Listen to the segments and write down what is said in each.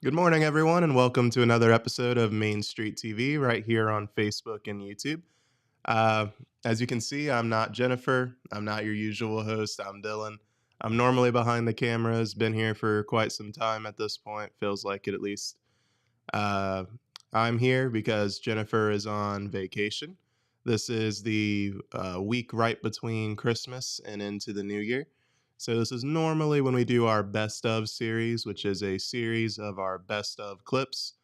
Good morning, everyone, and welcome to another episode of Main Street TV right here on Facebook and YouTube. Uh, as you can see, I'm not Jennifer. I'm not your usual host. I'm Dillon. I'm normally behind the cameras, been here for quite some time at this point, feels like it at least. Uh, I'm here because Jennifer is on vacation. This is the week right between Christmas and into the new year. So, this is normally when we do our best of series, which is a series of our best of clips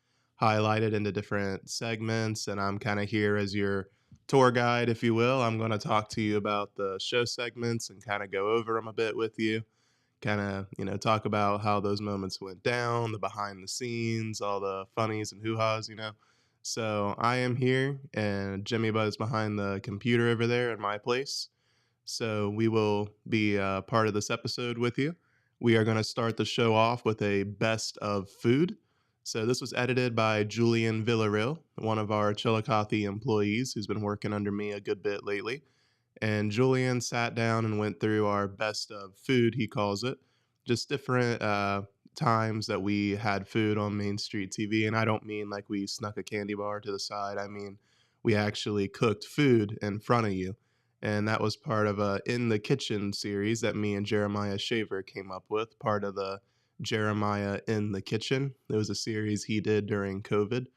highlighted into different segments. And I'm kind of here as your tour guide, if you will. I'm going to talk to you about the show segments and kind of go over them a bit with you, kind of, talk about how those moments went down, the behind the scenes, all the funnies and hoo-haws. So I am here, and Jimmy Buzz behind the computer over there in my place. So we will be part of this episode with you. We are going to start the show off with a best of food. So this was edited by Julian Villarreal, one of our Chillicothe employees who's been working under me a good bit lately. And Julian sat down and went through our best of food, he calls it, just different times that we had food on Main Street TV. And I don't mean like we snuck a candy bar to the side. I mean, we actually cooked food in front of you. And that was part of a In the Kitchen series that me and Jeremiah Shaver came up with, part of the Jeremiah in the Kitchen. It was a series he did during COVID,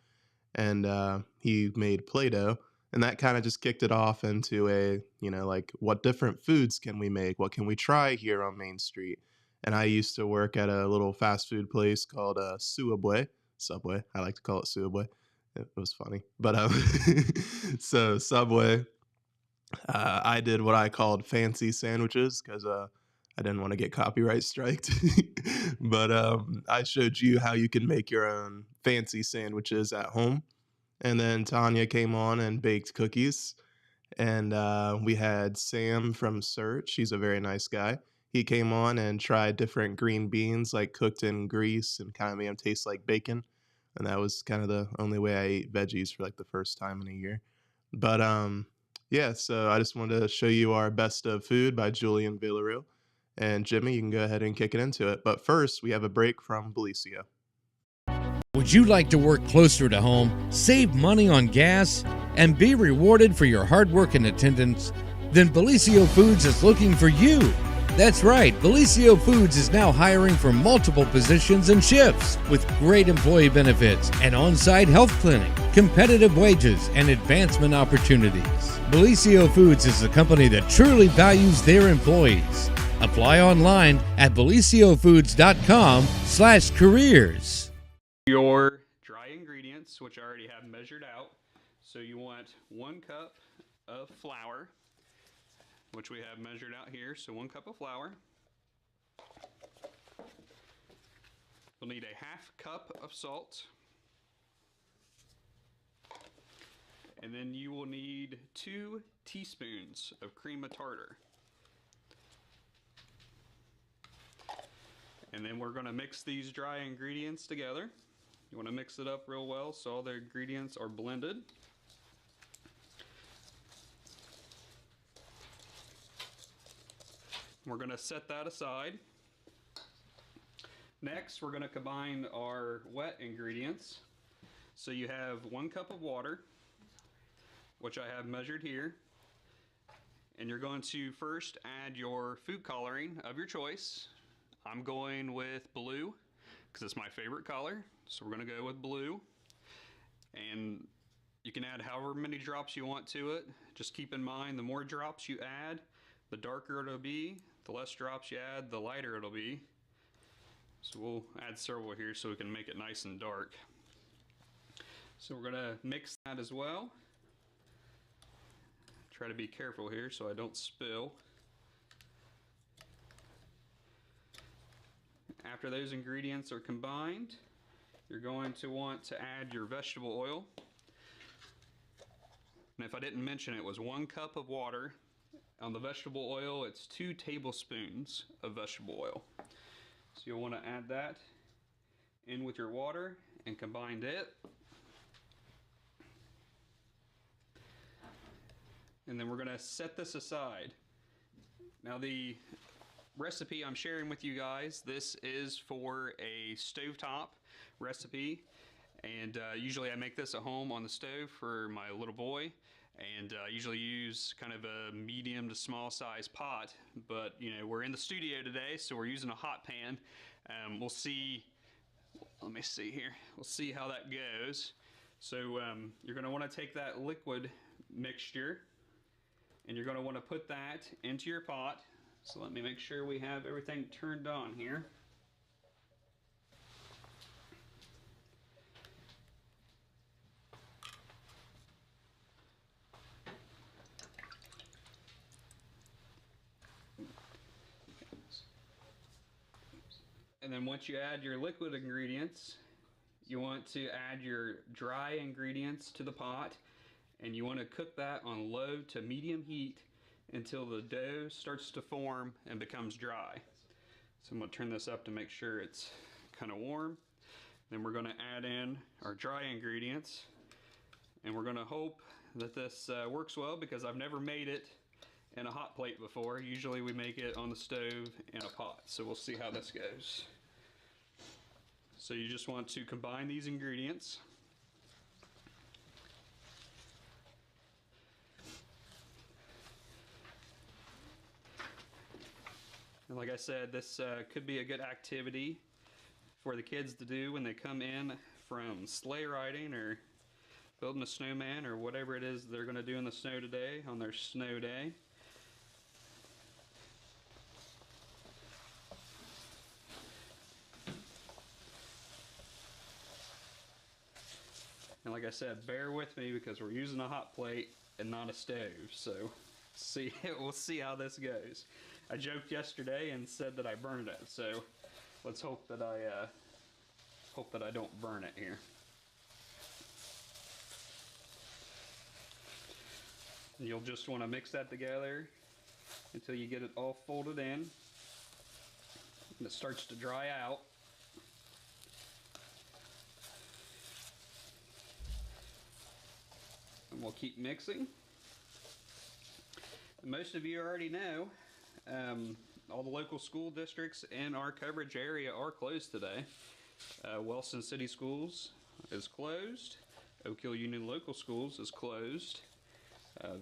and he made Play-Doh, and that kind of just kicked it off into a, like, what different foods can we make? What can we try here on Main Street? And I used to work at a little fast food place called Subway. I like to call it Subway. It was funny. But so Subway, I did what I called fancy sandwiches because I didn't want to get copyright striked. But I showed you how you can make your own fancy sandwiches at home. And then Tanya came on and baked cookies. And we had Sam from Search. He's a very nice guy. He came on and tried different green beans, like cooked in grease, and kind of made them taste like bacon. And that was kind of the only way I ate veggies for like the first time in a year. But yeah, so I just wanted to show you our best of food by Julian Villarreal. And Jimmy, you can go ahead and kick it into it. But first, we have a break from Belicio. Would you like to work closer to home, save money on gas, and be rewarded for your hard work and attendance? Then Belicio Foods is looking for you. That's right, Belicio Foods is now hiring for multiple positions and shifts with great employee benefits, an on-site health clinic, competitive wages, and advancement opportunities. Belicio Foods is a company that truly values their employees. Apply online at beliciofoods.com/careers. Your dry ingredients, which I already have measured out. So you want 1 cup of flour, which we have measured out here. So 1 cup of flour. You'll need a 1/2 cup of salt. And then you will need 2 teaspoons of cream of tartar. And then we're going to mix these dry ingredients together. You want to mix it up real well so all the ingredients are blended. We're going to set that aside. Next, we're going to combine our wet ingredients. So you have 1 cup of water, which I have measured here. And you're going to first add your food coloring of your choice. I'm going with blue because it's my favorite color. So we're going to go with blue. And you can add however many drops you want to it. Just keep in mind, the more drops you add, the darker it'll be. The less drops you add, the lighter it'll be. So we'll add several here so we can make it nice and dark. So we're going to mix that as well. Try to be careful here so I don't spill. After those ingredients are combined, you're going to want to add your vegetable oil. And if I didn't mention, it was 1 cup of water. On the vegetable oil, it's 2 tablespoons of vegetable oil. So you'll want to add that in with your water and combine it. And then we're going to set this aside. Now the recipe I'm sharing with you guys, this is for a stovetop recipe. And usually I make this at home on the stove for my little boy. And usually use kind of a medium to small size pot. But, you know, we're in the studio today, so we're using a hot pan. We'll see, let me see here. We'll see how that goes. So you're going to want to take that liquid mixture and you're going to want to put that into your pot. So let me make sure we have everything turned on here. And then once you add your liquid ingredients, you want to add your dry ingredients to the pot, and you want to cook that on low to medium heat until the dough starts to form and becomes dry. So I'm going to turn this up to make sure it's kind of warm. Then we're going to add in our dry ingredients, and we're going to hope that this works well, because I've never made it in a hot plate before. Usually we make it on the stove in a pot, so we'll see how this goes. So you just want to combine these ingredients. And like I said, this could be a good activity for the kids to do when they come in from sleigh riding or building a snowman or whatever it is they're going to do in the snow today on their snow day. And like I said, bear with me because we're using a hot plate and not a stove. So we'll see how this goes. I joked yesterday and said that I burned it. So let's hope that I don't burn it here. And you'll just want to mix that together until you get it all folded in and it starts to dry out. And we'll keep mixing. Most of you already know, all the local school districts in our coverage area are closed today. Wellston City Schools is closed. Oak Hill Union Local Schools is closed.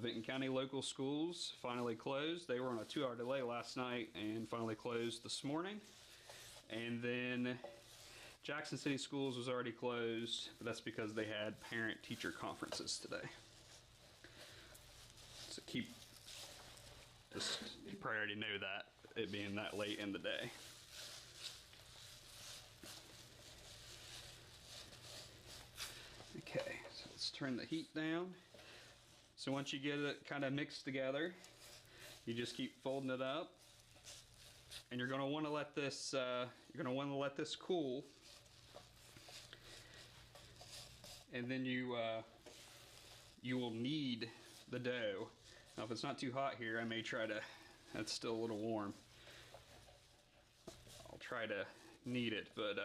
Vinton County Local Schools finally closed. They were on a 2-hour delay last night and finally closed this morning. And then Jackson City Schools was already closed, but that's because they had parent-teacher conferences today. So you probably already know that, it being that late in the day. Okay, so let's turn the heat down. So once you get it kind of mixed together, you just keep folding it up, and you're going to want to let this cool. And then you will knead the dough. Now, if it's not too hot here, I may try to. That's still a little warm. I'll try to knead it, but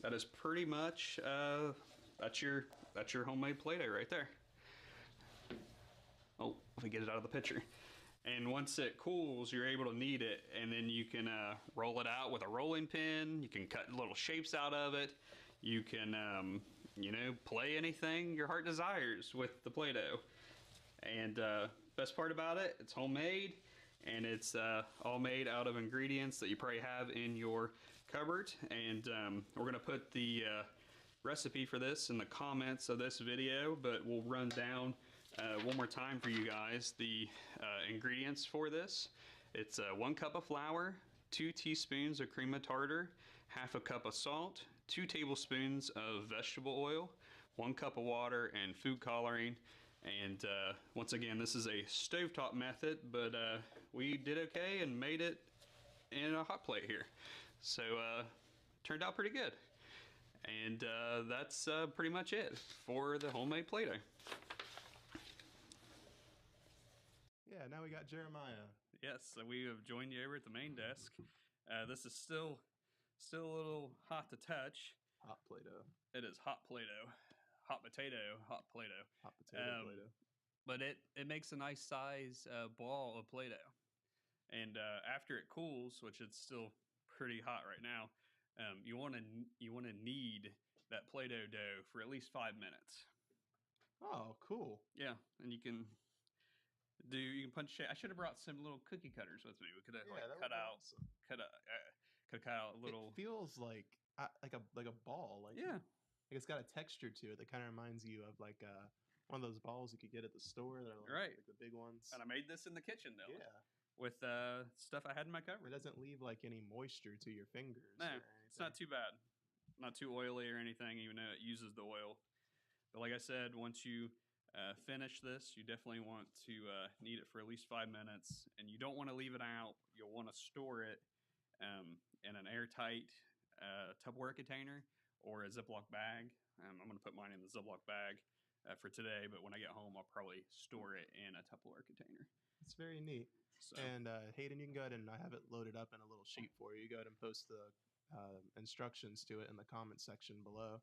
that is pretty much that's your homemade Play-Doh right there. Oh, let me get it out of the picture. And once it cools, you're able to knead it, and then you can roll it out with a rolling pin. You can cut little shapes out of it. You can, play anything your heart desires with the Play-Doh. And best part about it, it's homemade, and it's all made out of ingredients that you probably have in your cupboard. And we're going to put the recipe for this in the comments of this video, but we'll run down one more time for you guys the ingredients for this. It's 1 cup of flour, 2 teaspoons of cream of tartar, half a cup of salt, 2 tablespoons of vegetable oil, 1 cup of water, and food coloring. And once again, this is a stovetop method, but we did okay and made it in a hot plate here. So turned out pretty good. And that's pretty much it for the homemade Play-Doh. Yeah, now we got Jeremiah. Yes, so we have joined you over at the main desk. This is still a little hot to touch. Hot Play-Doh. It is hot Play-Doh. Hot potato, hot Play-Doh. Hot potato Play-Doh. But it makes a nice size ball of Play-Doh. And after it cools, which it's still pretty hot right now, you want to knead that Play-Doh dough for at least 5 minutes. Oh, cool. Yeah, and you can punch. I should have brought some little cookie cutters with me. We could have Awesome. cut out a little. It feels like like a ball. Like it's got a texture to it that kind of reminds you of like one of those balls you could get at the store. They're like the big ones. And I made this in the kitchen though. Yeah. With stuff I had in my cupboard. It doesn't leave like any moisture to your fingers. No, it's not too bad. Not too oily or anything, even though it uses the oil. But like I said, once you finish this, you definitely want to knead it for at least 5 minutes, and you don't want to leave it out. You'll want to store it in an airtight Tupperware container or a Ziploc bag. I'm going to put mine in the Ziploc bag for today, but when I get home, I'll probably store it in a Tupperware container. It's very neat. So. And Hayden, you can go ahead and I have it loaded up in a little sheet for you. You go ahead and post the instructions to it in the comment section below.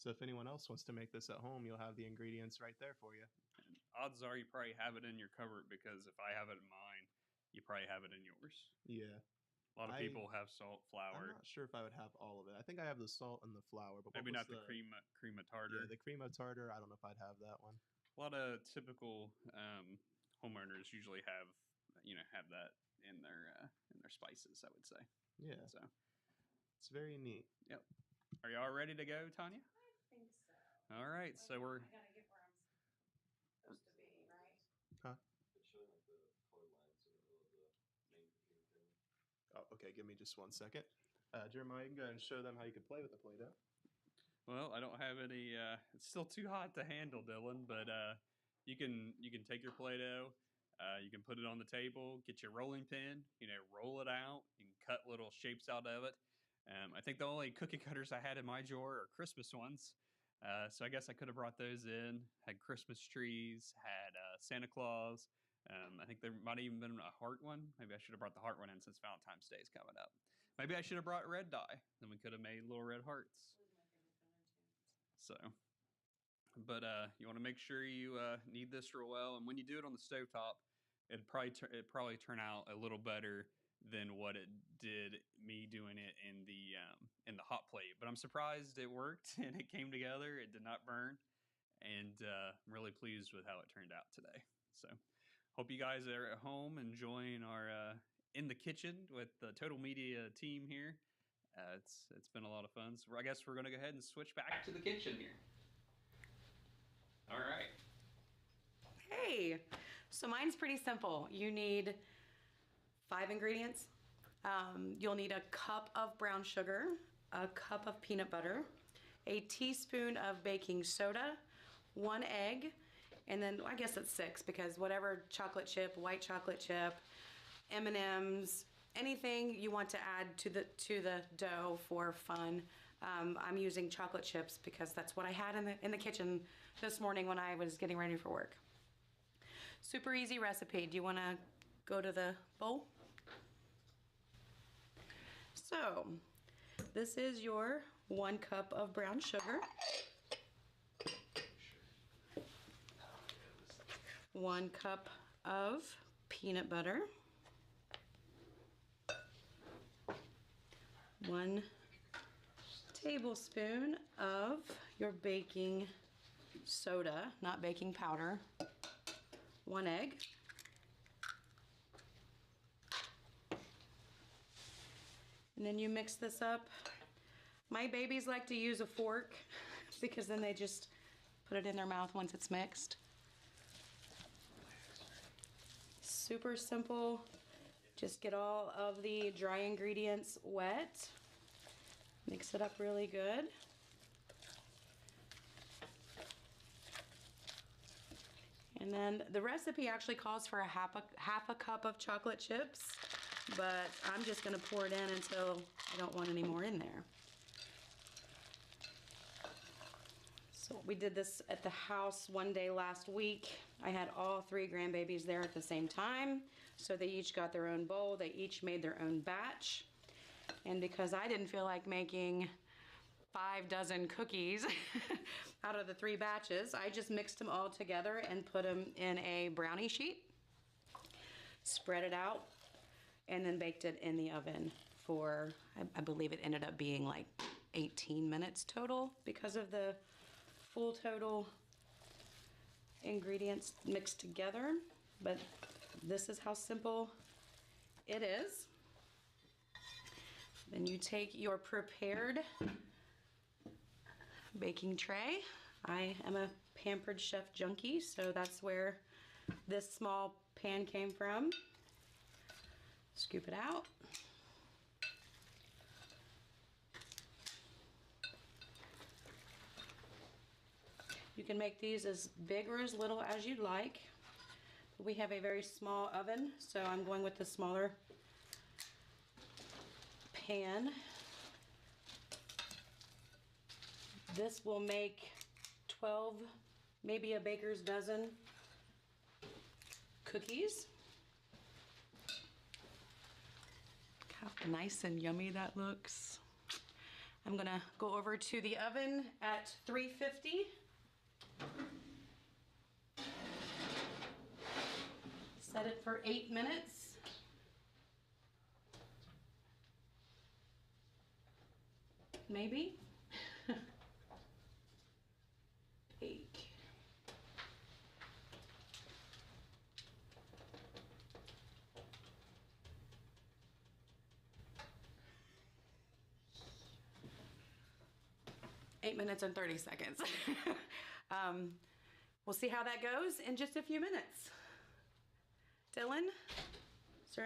So if anyone else wants to make this at home, you'll have the ingredients right there for you. And odds are you probably have it in your cupboard, because if I have it in mine, you probably have it in yours. Yeah. A lot of people have salt, flour. I'm not sure if I would have all of it. I think I have the salt and the flour, but maybe not the cream of tartar. Yeah, the cream of tartar. I don't know if I'd have that one. A lot of typical homeowners usually have that in their spices, I would say. Yeah. So it's very neat. Yep. Are y'all ready to go, Tanya? I think so. All right. So I gotta get where I'm supposed to be, right? Huh? It's showing like the color lines in the middle of the main computer thing. Oh, okay. Give me just 1 second. Jeremiah, you can go ahead and show them how you can play with the Play-Doh. Well, I don't have any. It's still too hot to handle, Dylan. But you can take your Play-Doh. You can put it on the table. Get your rolling pin. Roll it out. You can cut little shapes out of it. I think the only cookie cutters I had in my drawer are Christmas ones. So I guess I could have brought those in. Had Christmas trees. Had Santa Claus. I think there might have even been a heart one. Maybe I should have brought the heart one in since Valentine's Day is coming up. Maybe I should have brought red dye. Then we could have made little red hearts. So, but you want to make sure you knead this real well. And when you do it on the stovetop, it'd probably turn out a little better than what it did me doing it in the hot plate. But I'm surprised it worked and it came together. It did not burn, and I'm really pleased with how it turned out today. So hope you guys are at home enjoying our in the kitchen with the Total Media team here. It's been a lot of fun. So I guess we're going to go ahead and switch back to the kitchen here. All right. Hey, so mine's pretty simple. You need 5 ingredients. You'll need a cup of brown sugar, a cup of peanut butter, a teaspoon of baking soda, 1 egg, and then I guess it's 6 because whatever chocolate chip, white chocolate chip, M&Ms, anything you want to add to the dough for fun. I'm using chocolate chips because that's what I had in the kitchen this morning when I was getting ready for work. Super easy recipe. Do you want to go to the bowl? So, this is your 1 cup of brown sugar, 1 cup of peanut butter, 1 tablespoon of your baking soda, not baking powder, 1 egg, and then you mix this up. My babies like to use a fork because then they just put it in their mouth once it's mixed. Super simple. Just get all of the dry ingredients wet. Mix it up really good. And then the recipe actually calls for half a cup of chocolate chips, but I'm just gonna pour it in until I don't want any more in there. So we did this at the house one day last week. I had all 3 grandbabies there at the same time, so they each got their own bowl. They each made their own batch. And because I didn't feel like making 5 dozen cookies out of the 3 batches, I just mixed them all together and put them in a brownie sheet, spread it out, and then baked it in the oven for, I believe it ended up being like 18 minutes total because of the full total ingredients mixed together. But this is how simple it is. Then you take your prepared baking tray. I am a pampered chef junkie, so that's where this small pan came from. Scoop it out. You can make these as big or as little as you'd like. We have a very small oven, so I'm going with the smaller pan. This will make 12, maybe a baker's dozen cookies. Look how nice and yummy that looks. I'm gonna go over to the oven at 350. Set it for 8 minutes. Maybe. Bake. Eight minutes and 30 seconds. We'll see how that goes in just a few minutes. Dillon, is there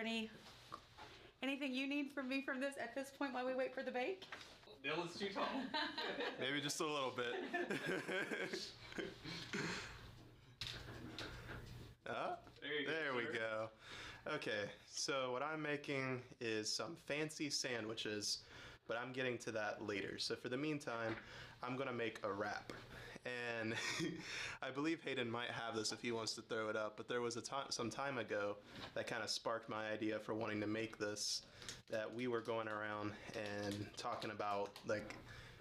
anything you need from me from this at this point while we wait for the bake? Dillon's too tall. Maybe just a little bit. Oh, there we go. Okay, so what I'm making is some fancy sandwiches, but I'm getting to that later. So for the meantime, I'm gonna make a wrap. And I believe Hayden might have this if he wants to throw it up, but there was some time ago that kind of sparked my idea for wanting to make this, that we were going around and talking about, like,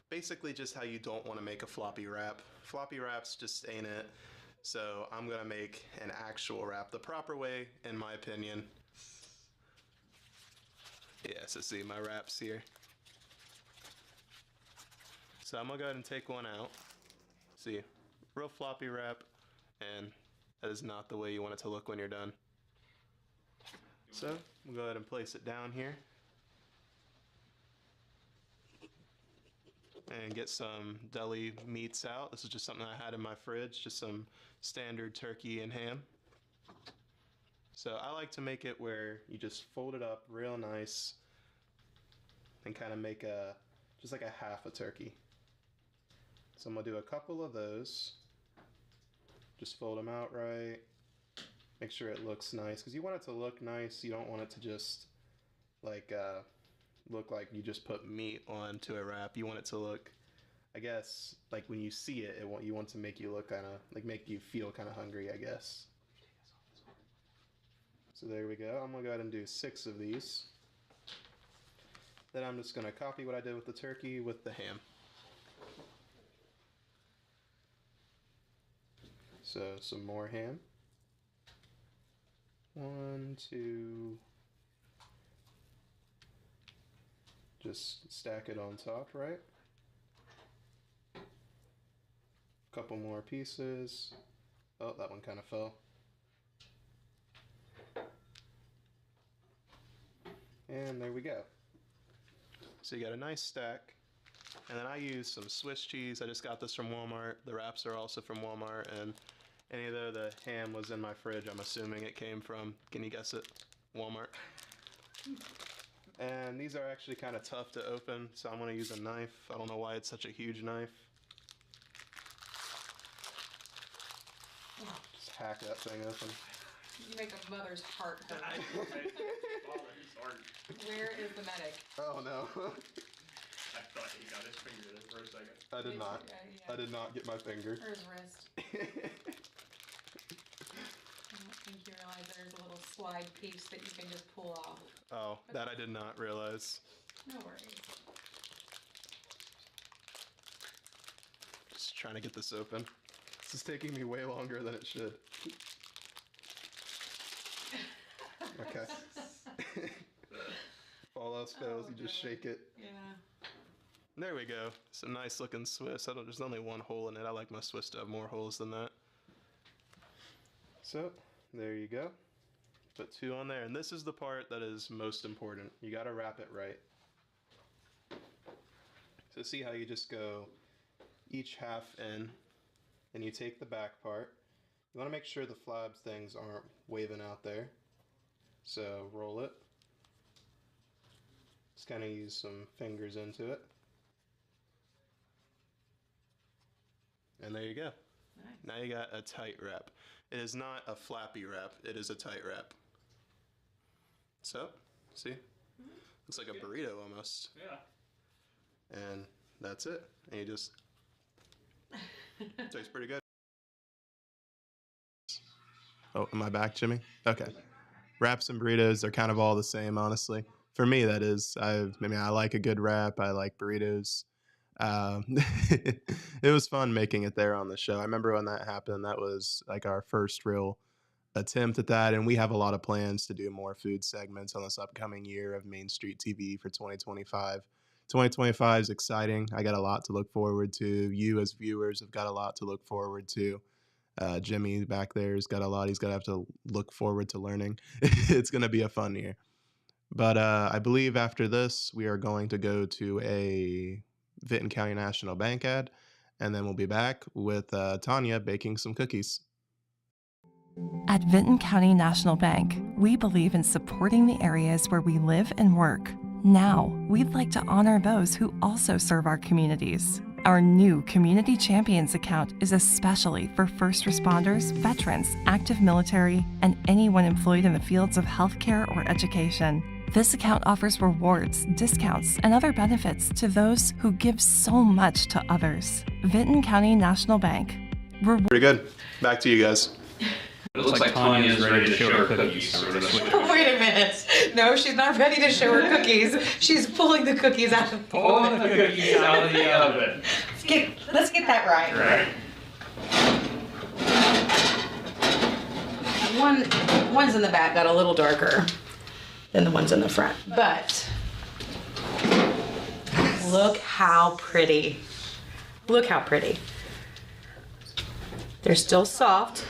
basically just how you don't want to make a floppy wrap. Floppy wraps just ain't it. So I'm gonna make an actual wrap the proper way, in my opinion. Yeah, so see my wraps here. So I'm gonna go ahead and take one out. See, real floppy wrap, and that is not the way you want it to look when you're done. So we'll go ahead and place it down here. And get some deli meats out. This is just something I had in my fridge, just some standard turkey and ham. So I like to make it where you just fold it up real nice and kind of make just like a half a turkey. So I'm gonna do a couple of those. Just fold them out right. Make sure it looks nice, because you want it to look nice. You don't want it to just like look like you just put meat onto a wrap. You want it to look, I guess, like when you see it, you want to make you look kind of like, make you feel kind of hungry, I guess. So there we go. I'm gonna go ahead and do 6 of these. Then I'm just gonna copy what I did with the turkey with the ham. So some more ham. 1, 2. Just stack it on top, right? Couple more pieces. Oh, that one kind of fell. And there we go. So you got a nice stack. And then I use some Swiss cheese. I just got this from Walmart. The wraps are also from Walmart. And though the ham was in my fridge, I'm assuming it came from, can you guess it? Walmart. And these are actually kind of tough to open, so I'm going to use a knife. I don't know why it's such a huge knife. Just hack that thing open. You make a mother's heart hurt. Where is the medic? Oh no. I thought he got his finger there for a second. I did not. Yeah. I did not get my finger. Or his wrist. I don't think you realize there's a little slide piece that you can just pull off. Oh, that I did not realize. No worries. Just trying to get this open. This is taking me way longer than it should. Okay. all else fails, Oh, you just God. shake it. Yeah. There we go. Some nice looking Swiss. There's only one hole in it. I like my Swiss to have more holes than that. So, there you go. Put 2 on there. And this is the part that is most important. You got to wrap it right. So see how you just go each half in, and you take the back part. You want to make sure the flab things aren't waving out there. So roll it. Just kind of use some fingers into it. And there you go. Nice. Now you got a tight wrap. It is not a flappy wrap, it is a tight wrap. So, see? Looks like a burrito almost. Yeah. And that's it. And you just tastes pretty good. Oh, am I back, Jimmy? Okay. Wraps and burritos, they're kind of all the same, honestly. For me, that is. I like a good wrap. I like burritos. Um, it was fun making it there on the show. I remember when that happened. That was like our first real attempt at that, and we have a lot of plans to do more food segments on this upcoming year of Main Street TV for 2025. 2025 is exciting. I got a lot to look forward to. You as viewers have got a lot to look forward to. Jimmy back there has got a lot he's got to have to look forward to learning. It's going to be a fun year. But I believe after this, we are going to go to a Vinton County National Bank ad, and then we'll be back with Tanya baking some cookies. At Vinton County National Bank, we believe in supporting the areas where we live and work. Now, we'd like to honor those who also serve our communities. Our new Community Champions account is especially for first responders, veterans, active military, and anyone employed in the fields of healthcare or education. This account offers rewards, discounts, and other benefits to those who give so much to others. Vinton County National Bank. Pretty good. Back to you guys. It looks like Tanya is ready to show her cookies. Sort of. Wait a minute. No, she's not ready to show her cookies. She's pulling the cookies out of the Pulling the cookies out of the oven. Let's get that right. Right. Ones in the back got a little darker than the ones in the front, but look how pretty. Look how pretty. They're still soft.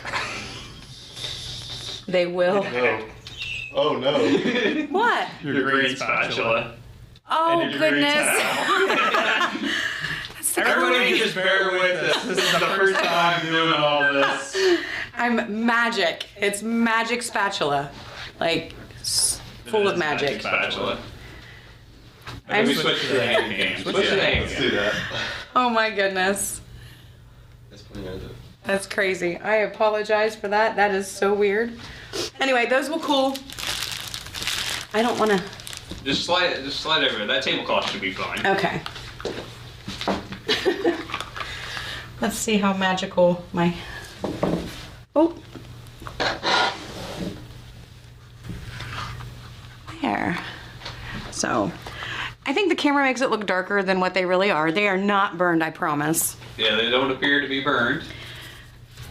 They will. No. Oh no. What? Your green spatula. Oh And your green goodness. Everybody just bear with us. This is the first time doing all this. I'm magic. It's magic spatula. Like full of magic. Spatula. And we switch to the hand game. Switch to the hand Let's do game. that. Oh my goodness. That's plenty of it. That's crazy. I apologize for that. That is so weird. Anyway, those will cool. I don't want to. Just slide over. That tablecloth should be fine. Okay. Let's see how magical my. Oh. There. So, I think the camera makes it look darker than what they really are. They are not burned, I promise. Yeah, they don't appear to be burned.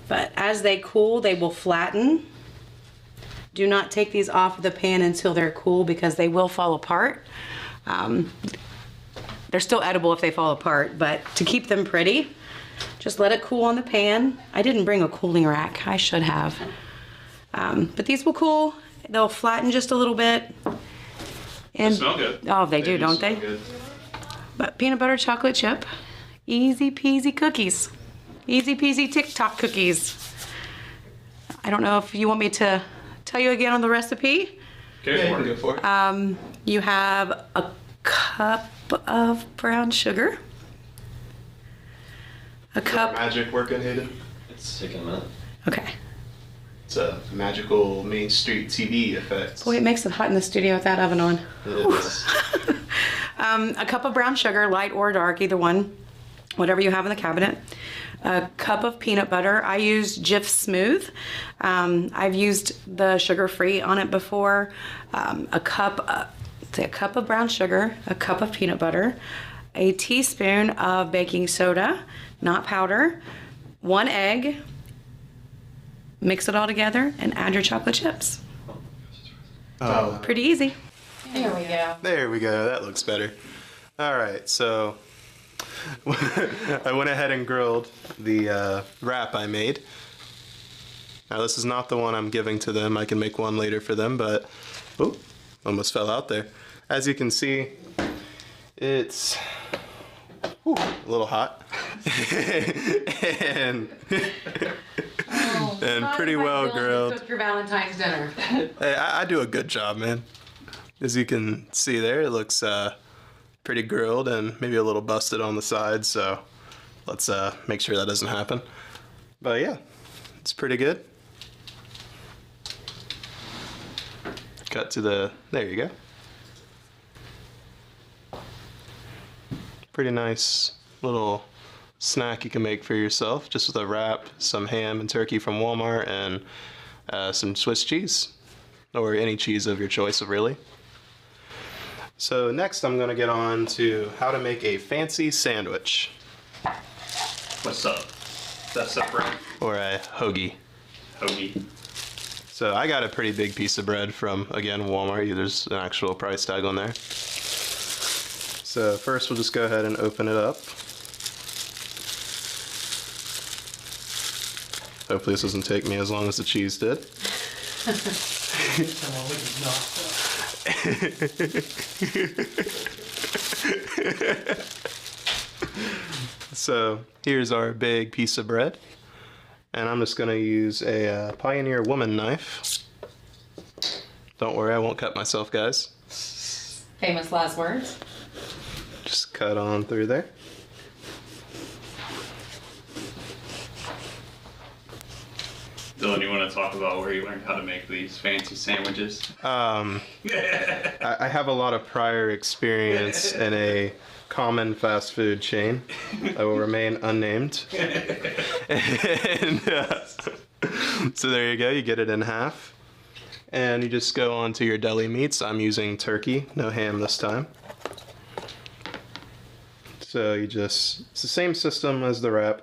But as they cool, they will flatten. Do not take these off of the pan until they're cool because they will fall apart. They're still edible if they fall apart, but to keep them pretty, just let it cool on the pan. I didn't bring a cooling rack. I should have. But these will cool. They'll flatten just a little bit. And They smell good. Oh, they do, don't smell they? good. But peanut butter chocolate chip, easy peasy cookies. Easy peasy TikTok cookies. I don't know if you want me to tell you again on the recipe. Go for it. You have a cup of brown sugar. A cup. Magic working, Hayden? It's taking a minute. Okay. It's a magical Main Street TV effect. Boy, it makes it hot in the studio with that oven on. It is. A cup of brown sugar, light or dark, either one, whatever you have in the cabinet. A cup of peanut butter. I use Jif Smooth. I've used the sugar-free on it before. A cup of brown sugar, a cup of peanut butter, a teaspoon of baking soda, not powder, 1 egg. Mix it all together and add your chocolate chips. Oh, Pretty easy. There we go. There we go. That looks better. All right, so I went ahead and grilled the wrap I made. Now this is not the one I'm giving to them. I can make one later for them, but oh, almost fell out there. As you can see, it's a little hot and pretty well grilled. Cook your Valentine's dinner. Hey, I do a good job, man. As you can see there, it looks pretty grilled and maybe a little busted on the side, so let's make sure that doesn't happen. But yeah, it's pretty good. Cut to there you go. Pretty nice little snack you can make for yourself, just with a wrap, some ham and turkey from Walmart, and some Swiss cheese, or any cheese of your choice, really. So next I'm gonna get on to how to make a fancy sandwich. What's up? That's up right. Or a hoagie. Hoagie. So I got a pretty big piece of bread from, again, Walmart. There's an actual price tag on there. So first we'll just go ahead and open it up. Hopefully this doesn't take me as long as the cheese did. So here's our big piece of bread. And I'm just gonna use a Pioneer Woman knife. Don't worry, I won't cut myself, guys. Famous last words. Just cut on through there. Dylan, you want to talk about where you learned how to make these fancy sandwiches? I have a lot of prior experience in a common fast food chain. I will remain unnamed. And, so there you go, you get it in half. And you just go on to your deli meats. I'm using turkey, no ham this time. So it's the same system as the wrap.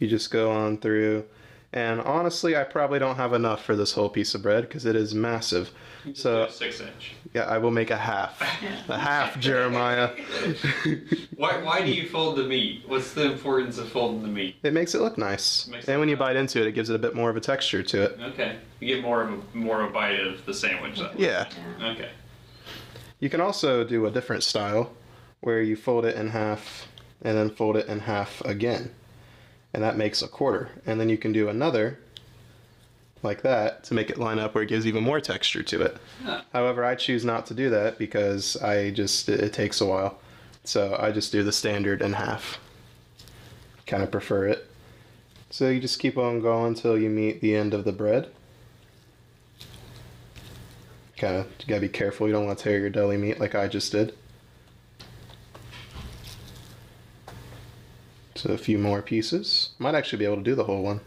You just go on through. And honestly, I probably don't have enough for this whole piece of bread because it is massive. So 6-inch. yeah, I will make a half. A half, Jeremiah. Why do you fold the meat? What's the importance of folding the meat? It makes it look nice. And when you bite into it, it gives it a bit more of a texture to it. Okay, you get more of a bite of the sandwich. Then. Yeah. Okay. You can also do a different style where you fold it in half and then fold it in half again. And that makes a quarter. And then you can do another like that to make it line up where it gives even more texture to it. Huh. However, I choose not to do that because it takes a while. So I just do the standard in half. Kind of prefer it. So you just keep on going until you meet the end of the bread. You gotta be careful, you don't want to tear your deli meat like I just did. So a few more pieces. Might actually be able to do the whole one.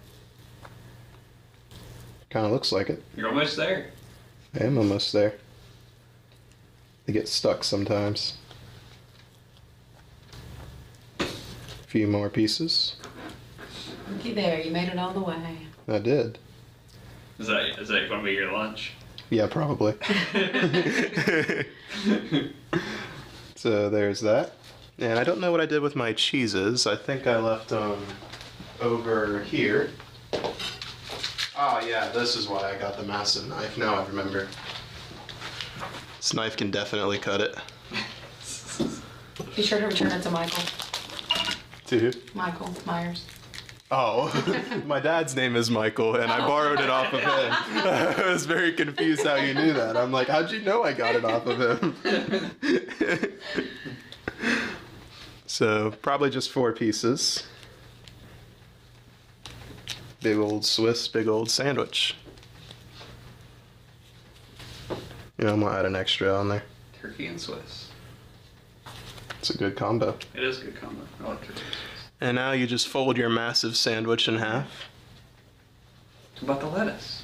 Kind of looks like it. You're almost there. I am almost there. They get stuck sometimes. A few more pieces. Looky there, you made it all the way. I did. Is that going to be your lunch? Yeah, probably. So there's that. And I don't know what I did with my cheeses. I think I left them over here. Ah, yeah, this is why I got the massive knife. Now I remember. This knife can definitely cut it. Be sure to return it to Michael. To who? Michael Myers. Oh, my dad's name is Michael, and I borrowed it off of him. I was very confused how you knew that. I'm like, how'd you know I got it off of him? So probably just 4 pieces. Big old Swiss, big old sandwich. You know, I'm gonna add an extra on there. Turkey and Swiss. It's a good combo. It is a good combo. I like turkey. And now you just fold your massive sandwich in half. What about the lettuce?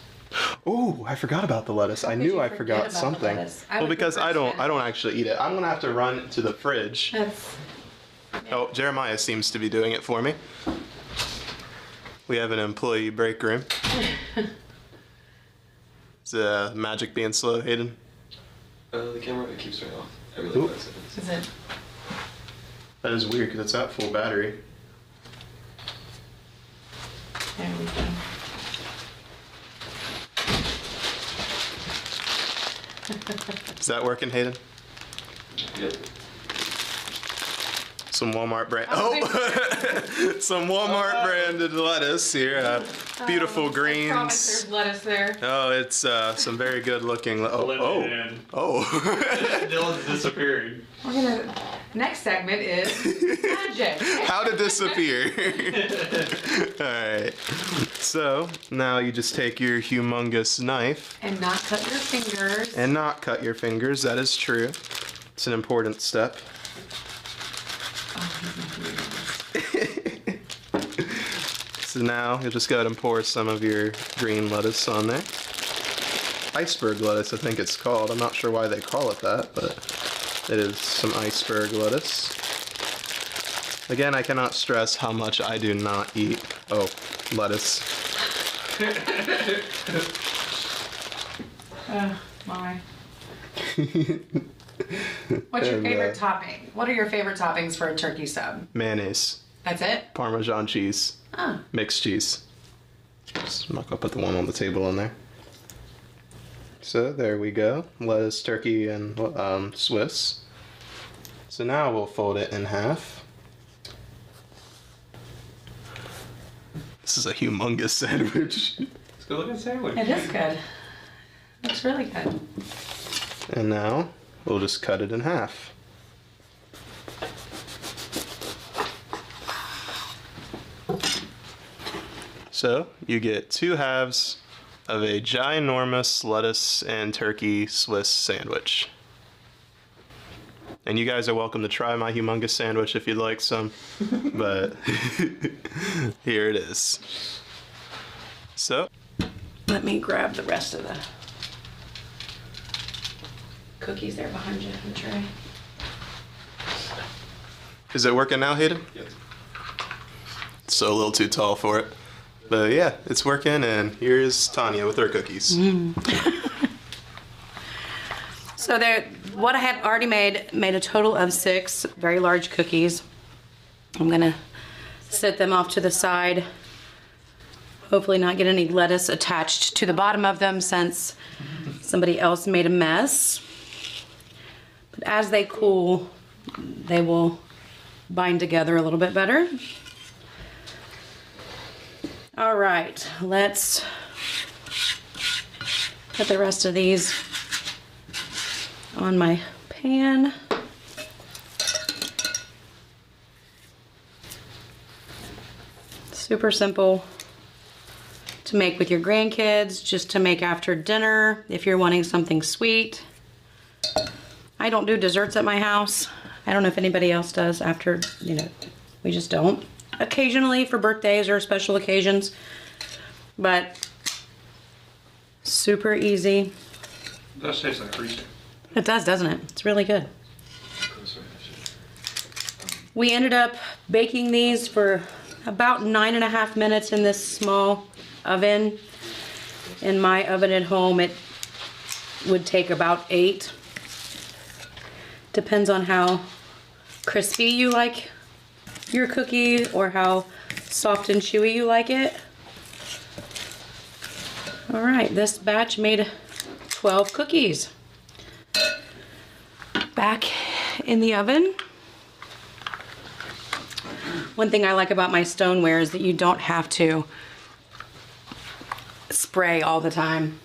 Oh, I forgot about the lettuce. I knew I forgot something. Well, because I don't actually eat it. I'm gonna have to run to the fridge. Oh, Jeremiah seems to be doing it for me. We have an employee break room. Is magic being slow, Hayden? The camera, it keeps turning off every Oop. like 5 seconds. Is it? That is weird because it's at full battery. There we go. Is that working, Hayden? Yep. Some Walmart brand. Oh, Oh, some Walmart branded lettuce here. Beautiful I promise greens. there's lettuce there. Oh, it's some very good looking. Oh. Dillon's disappearing. We're gonna. Next segment is magic. How did this appear? All right. So now you just take your humongous knife And not cut your fingers. and not cut your fingers. That is true. It's an important step. So now you'll just go ahead and pour some of your green lettuce on there. Iceberg lettuce, I think it's called. I'm not sure why they call it that, but it is some iceberg lettuce. Again, I cannot stress how much I do not eat. Oh, lettuce. My. What's your And, favorite topping? What are your favorite toppings for a turkey sub? Mayonnaise, That's it? Parmesan cheese, Oh. mixed cheese. I'm not gonna put the one on the table in there. So there we go. Lettuce, turkey, and Swiss. So now we'll fold it in half. This is a humongous sandwich. It's a good looking sandwich. It is good. Looks really good. And now we'll just cut it in half. So you get 2 halves of a ginormous lettuce and turkey Swiss sandwich. And you guys are welcome to try my humongous sandwich if you'd like some, but here it is. So, Let me grab the rest of the cookies there behind you in the tray. is it working now, Hayden? Yep. So a little too tall for it. But yeah, it's working, and here's Tanya with her cookies. So there, what I had already made a total of 6 very large cookies. I'm gonna set them off to the side. Hopefully not get any lettuce attached to the bottom of them since somebody else made a mess. But as they cool, they will bind together a little bit better. All right, let's put the rest of these on my pan. Super simple to make with your grandkids, just to make after dinner if you're wanting something sweet. I don't do desserts at my house. I don't know if anybody else does after, we just don't. Occasionally for birthdays or special occasions, but super easy. It does taste like Reese's. It does, doesn't it? It's really good. We ended up baking these for about 9.5 minutes in this small oven. In my oven at home, it would take about 8. Depends on how crispy you like your cookie or how soft and chewy you like it. All right, this batch made 12 cookies. Back in the oven. One thing I like about my stoneware is that you don't have to spray all the time.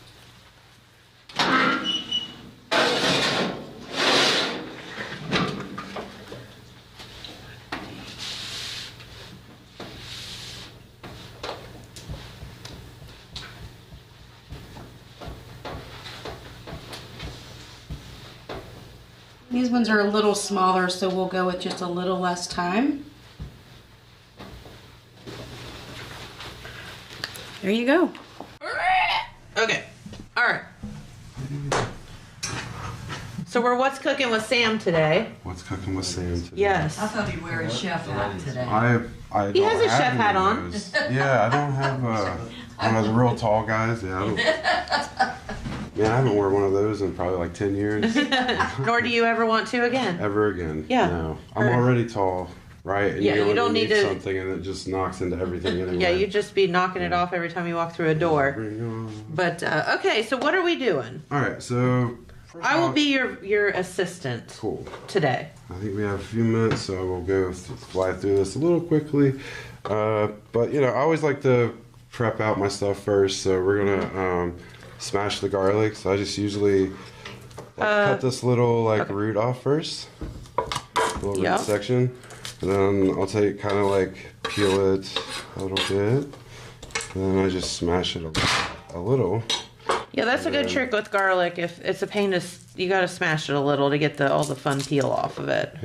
These ones are a little smaller, so we'll go with just a little less time. There you go. Okay. All right. So we're what's cooking with Sam today? What's cooking with Sam today? Yes. I thought he'd wear a chef hat today. I He don't has a have chef any hat of on. those. Yeah, I don't have one of the real tall guys. Yeah, I don't. Man, I haven't worn one of those in probably like 10 years. Nor do you ever want to again. Ever again. Yeah. No. I'm already tall, right? And Yeah, you only don't need to- something and it just knocks into everything anyway. Yeah, you'd just be knocking it off every time you walk through a door. Bring on. But okay, so what are we doing? All right, so I will be your assistant cool. today. I think we have a few minutes, so we'll go fly through this a little quickly. But you know, I always like to prep out my stuff first. So we're gonna smash the garlic. So I just usually cut this little root off first, a little root section, and then I'll take kind of like peel it a little bit, and then I just smash it a little. Yeah, that's a good trick with garlic. If it's a pain to, you got to smash it a little to get all the fun peel off of it.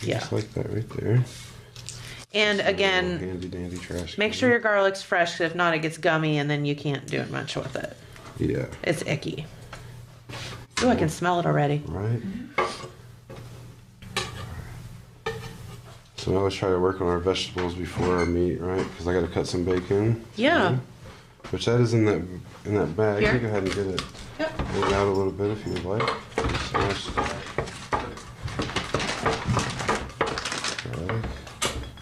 Yeah, just like that right there. And again, handy dandy trash. Make sure your garlic's fresh, 'cause if not, it gets gummy and then you can't do much with it. Yeah. It's icky. Oh, I can smell it already. Right. So I always try to work on our vegetables before our meat, right? Because I got to cut some bacon. Yeah. Which that is in that bag. Here. You can go ahead and get it. Yep. Get it out a little bit if you would like. Smash.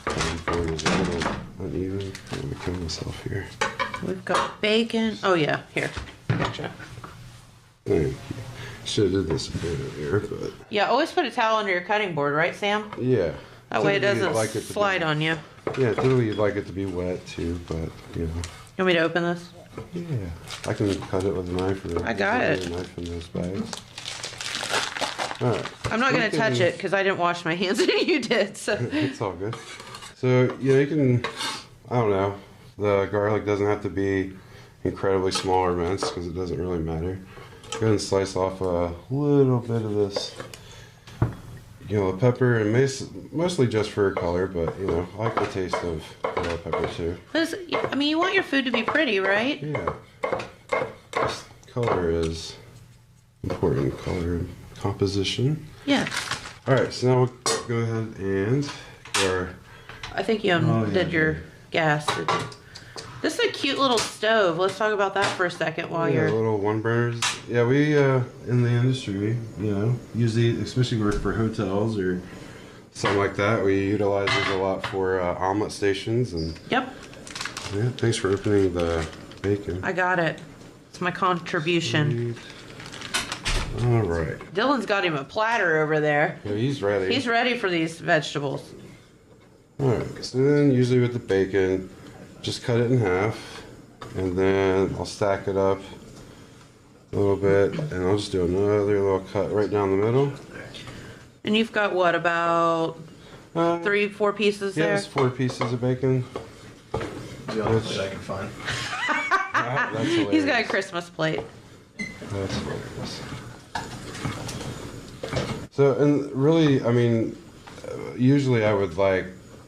Before it was a little uneven. Let me kill myself here. We've got bacon. Oh yeah, here. Gotcha. Thank you. Should have did this earlier, but Yeah, always put a towel under your cutting board, right, Sam? yeah. That way it Typically, doesn't you'd like it to slide on you. Yeah, typically you'd like it to be wet too, but you know. You want me to open this? Yeah, I can cut it with a knife. I got there's it. A knife in those bags. All right. I'm not going to touch it because I didn't wash my hands and you did. So It's all good. So you can, I don't know, the garlic doesn't have to be incredibly small or minced because it doesn't really matter. Go ahead and slice off a little bit of this yellow pepper, and mostly just for color, but you know, I like the taste of yellow pepper too. I mean, you want your food to be pretty, right? Yeah. This color is important. Color composition. Yeah. All right, so now we'll go ahead and our. I think you did your gas. This is a cute little stove. Let's talk about that for a second while you're. Little one burners. Yeah, we in the industry, you know, usually, especially work for hotels or something like that, we utilize these a lot for omelet stations and. Yep. Yeah, thanks for opening the bacon. I got it. It's my contribution. Sweet. All right. Dylan's got him a platter over there. Yeah, he's ready. He's ready for these vegetables. All right. So then, usually with the bacon, just cut it in half, and then I'll stack it up a little bit, and I'll just do another little cut right down the middle. And you've got what, about 3-4 pieces Yeah, there? it's 4 pieces of bacon. The only plate I can find. That's hilarious. He's got a Christmas plate. That's hilarious. So, and really, I mean, usually I would like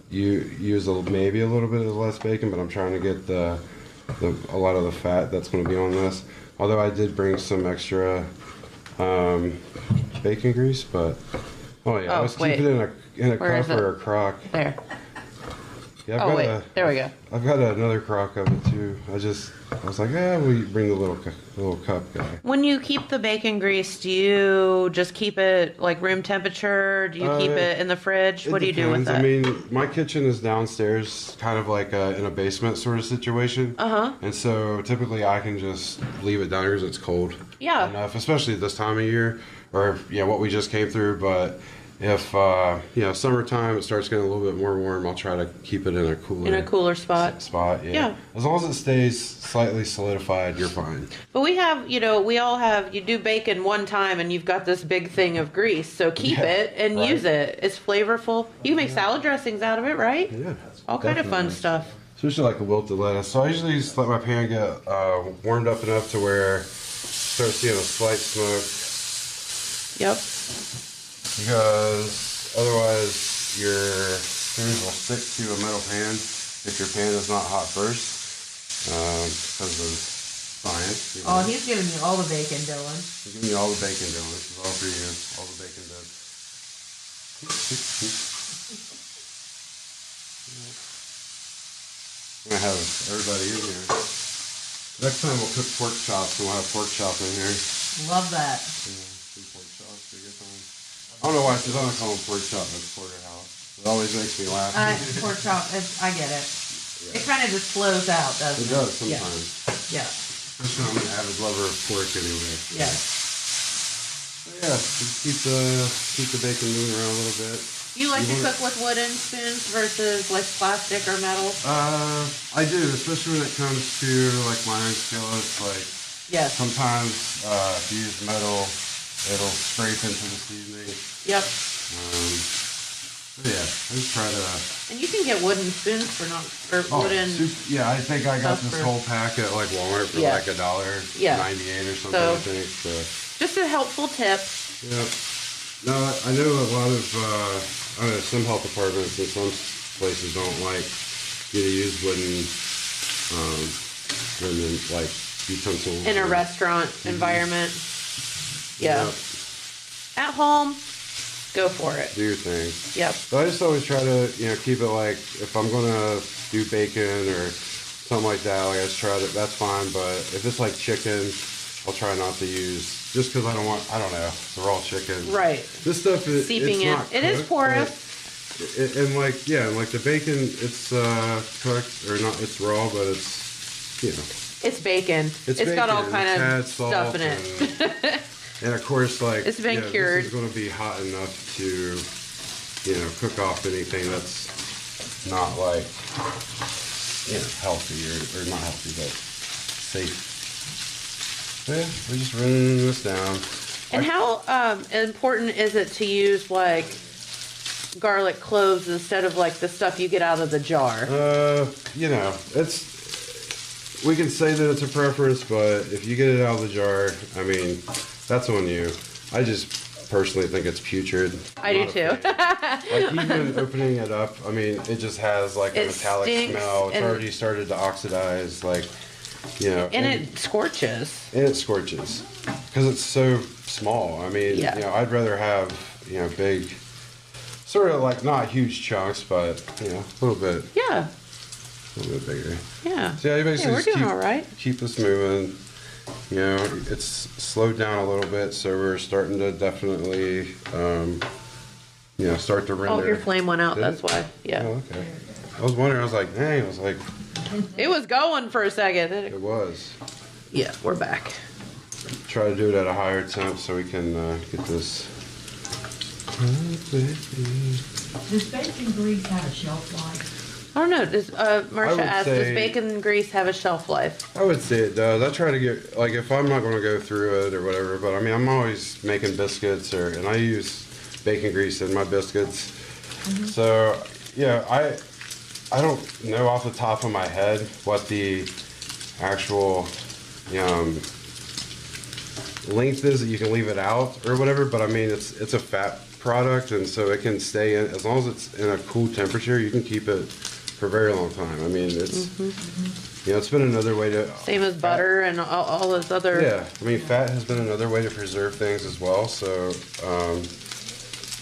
use maybe a little bit of less bacon, but I'm trying to get a lot of the fat that's going to be on this. Although I did bring some extra bacon grease, but I was keep it in a cup or a crock. There. Yeah, I've got there we go. I've got another crock of it too. I was like, we bring the little cup guy. When you keep the bacon grease, do you just keep it like room temperature? Do you keep it in the fridge? What do you do with it? I mean, my kitchen is downstairs, kind of like in a basement sort of situation. And so typically I can just leave it down here because it's cold. Yeah. Enough, especially this time of year, or what we just came through. But if summertime, it starts getting a little bit more warm, I'll try to keep it in a cooler spot. Yeah. As long as it stays slightly solidified, you're fine. But we have, you do bacon one time and you've got this big thing of grease. So keep it and use it. It's flavorful. You can make salad dressings out of it, right? Yeah. All kind of fun stuff. Especially like a wilted lettuce. So I usually just let my pan get warmed up enough to where start seeing a slight smoke. Yep. Because otherwise your food will stick to a metal pan if your pan is not hot first. Because of science. Oh, he's giving me all the bacon, Dylan. I'm giving you all the bacon, Dylan. This is all for you. All the bacon bits. I'm going to have everybody in here. Next time we'll cook pork chops and we'll have pork chop in here. Love that. Yeah, some pork chops, a good time. I don't know why, because I don't call them pork chop, it's porterhouse. It always makes me laugh. Pork chop, I get it. It kind of just flows out, doesn't it? It does sometimes. Yeah. Especially I'm an avid lover of pork anyway. Yeah. So yeah, just keep the bacon moving around a little bit. You like to cook with wooden spoons versus like plastic or metal? I do, especially when it comes to like my own skillets. Like sometimes if you use metal, it'll scrape into the seasoning. Yep. Yeah, I just try to. And you can get wooden spoons for wooden. Yeah, I think I got this whole pack at like Walmart for like $1.98 or something. I think. So. Just a helpful tip. Yeah. No, I know a lot of some health departments and some places don't like you to use wooden and then like utensils in a restaurant environment. Yeah. At home, go for it. Do your thing. Yep. But I just always try to, keep it like, if I'm gonna do bacon or something like that, like I just try to, that's fine. But if it's like chicken, I'll try not to use, just because I don't know, the raw chicken. Right. This stuff is seeping in. It is porous. And like the bacon, it's cooked or not, it's raw, but it's, It's bacon. It's got all kind of stuff in it. And of course, like it's been cured. This is going to be hot enough to, cook off anything that's not like, healthy or not healthy, but safe. So yeah, we're just running this down. And how important is it to use like garlic cloves instead of like the stuff you get out of the jar? We can say that it's a preference, but if you get it out of the jar, I mean, that's on you. I just personally think it's putrid. I do too. Like even opening it up, I mean, it just has like a metallic smell. It's already started to oxidize, like, And it scorches. And it scorches because it's so small. I mean, I'd rather have big, sort of like not huge chunks, but a little bit. Yeah. A little bit bigger. Yeah. So yeah, basically we're doing all right. Keep this moving. It's slowed down a little bit, so we're starting to definitely, start to render. Oh, your flame went out. That's why. Yeah. Oh, okay. I was wondering. I was like, dang. I was like. It was going for a second. It was. Yeah, we're back. Try to do it at a higher temp so we can get this. Does bacon grease have a shelf life? I don't know. Does Marcia asked, does bacon grease have a shelf life? I would say it does. I try to get, like, if I'm not going to go through it or whatever, but I mean, I'm always making biscuits and I use bacon grease in my biscuits. Mm-hmm. So, yeah, I don't know off the top of my head what the actual length is that you can leave it out or whatever, but I mean, it's a fat product, and so it can stay in, as long as it's in a cool temperature, you can keep it for a very long time. I mean, it's it's been another way to same as butter and all those other. Yeah, I mean, fat has been another way to preserve things as well. So,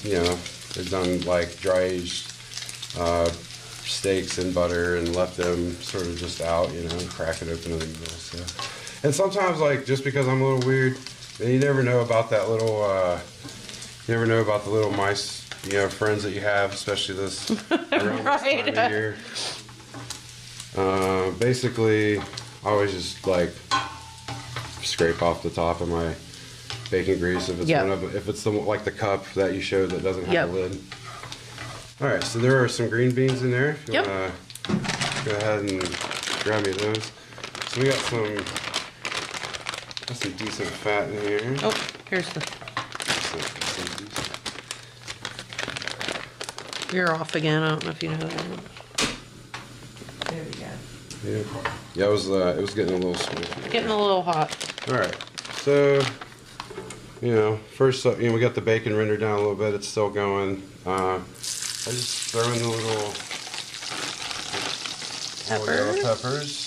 they've done like dry aged steaks in butter and left them sort of just out, and crack it open in the middle. So, and sometimes like just because I'm a little weird, and you never know about that little. You never know about the little mice, friends that you have, especially this around right. this time of year. Basically, I always just like scrape off the top of my bacon grease if it's if it's like the cup that you showed that doesn't have a lid. All right, so there are some green beans in there. If you wanna go ahead and grab me those. So we got some decent fat in here. Oh, here's the. You're off again. I don't know if you know that. There we go. Yeah, it was getting a little smoky. Getting a little hot. All right, so first up, we got the bacon rendered down a little bit. It's still going. I just throw in the little yellow peppers.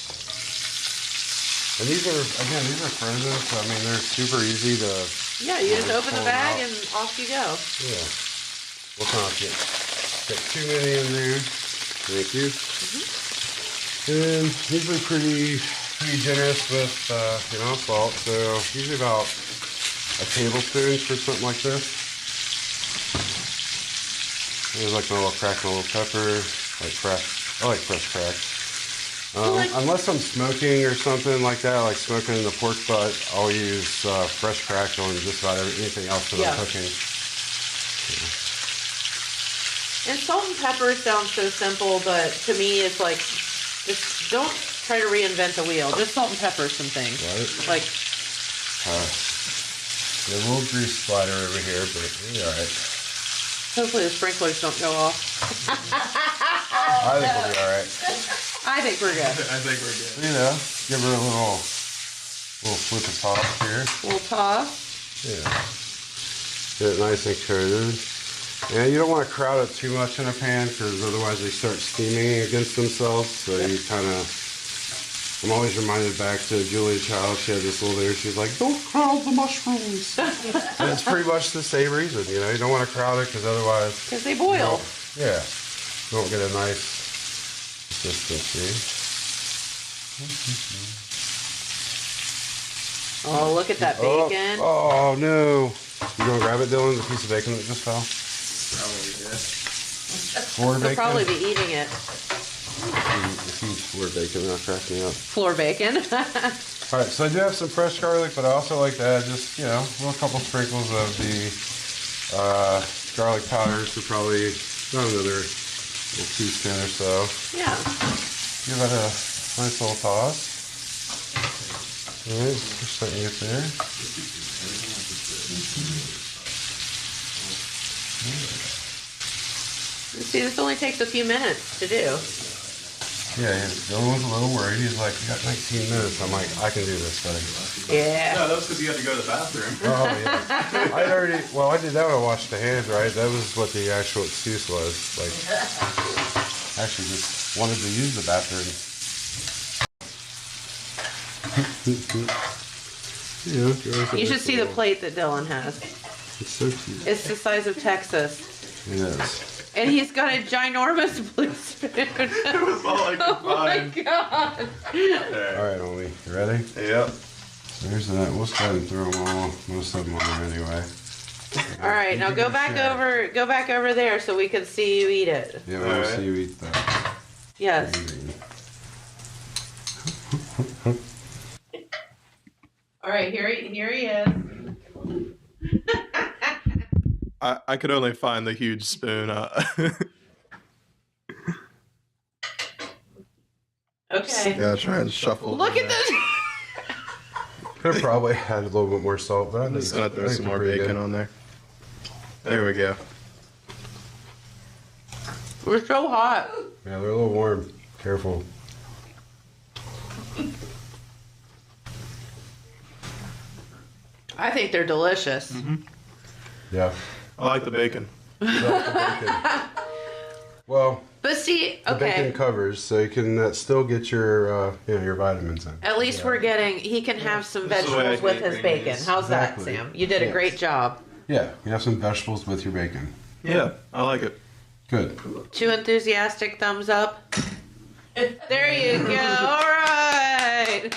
And these are frozen, so I mean they're super easy to. Yeah, you just open the bag and off you go. Yeah. We'll not get too many in there. Thank you. And usually pretty generous with salt. So usually about a tablespoon for something like this. There's like my little cracked little pepper, like fresh. I like fresh cracked. Unless I'm smoking or something like that, like smoking in the pork butt, I'll use fresh cracked on just about anything else that I'm cooking. And salt and pepper sounds so simple, but to me it's like, just don't try to reinvent the wheel. Just salt and pepper some things. Right. Like, a little grease splatter over here, but it'll be alright. hopefully the sprinklers don't go off. I think we'll be alright. I think we're good. I think we're good. You know, give her a little flip of toss here. We'll toss. Yeah. Get it nice and coated. And you don't want to crowd it too much in a pan because otherwise they start steaming against themselves. So you kind of, I'm always reminded back to Julia Child. She had this little there. She's like, don't crowd the mushrooms. And it's pretty much the same reason. You know, you don't want to crowd it because otherwise. Because they boil. Yeah. You don't get a nice consistency. Oh, look at that bacon. Oh no. You gonna grab it, Dylan? The piece of bacon that just fell? Probably good. Floor They'll bacon? probably be eating it. If you eat floor bacon, that'll crack me up. Floor bacon. Alright, so I do have some fresh garlic, but I also like to add just, you know, a couple sprinkles of the garlic powder, so probably about another little teaspoon or so. Yeah. Give that a nice little toss. Alright, just letting it there. See, this only takes a few minutes to do. Yeah, Dylan was a little worried. He's like, you got 19 minutes. I'm like, I can do this, buddy. Yeah. No, that's because you had to go to the bathroom. Oh, yeah. I did that when I washed the hands, right? That was what the actual excuse was. Like, I actually just wanted to use the bathroom. You should see the plate that Dylan has. It's so cute. It's the size of Texas. Yes. And he's got a ginormous blue spoon. It was all I could Oh my find. god. Alright, Oli, you ready? Yep. So there's that. We'll go ahead and throw them all, most of them on there anyway. Alright, now go back over there so we can see you eat it. Yeah, we'll see you eat that. Yes. Alright, here he is. I could only find the huge spoon. Okay. Yeah, try and shuffle. Look at this. Could have probably had a little bit more salt, but I'm just gonna throw some more pretty bacon good. on there. There we go. We're so hot. Yeah, they're a little warm. Careful. I think they're delicious. Yeah. I like the bacon. Well, But see, the bacon okay. covers, so you can still get your your vitamins in. At least he can have some This is the way I vegetables with make his bacon. greens. How's Exactly. that, Sam? You did a Yes. great job. Yeah, you have some vegetables with your bacon. Yeah, I like it. Good. 2 enthusiastic thumbs up. There you go. All right.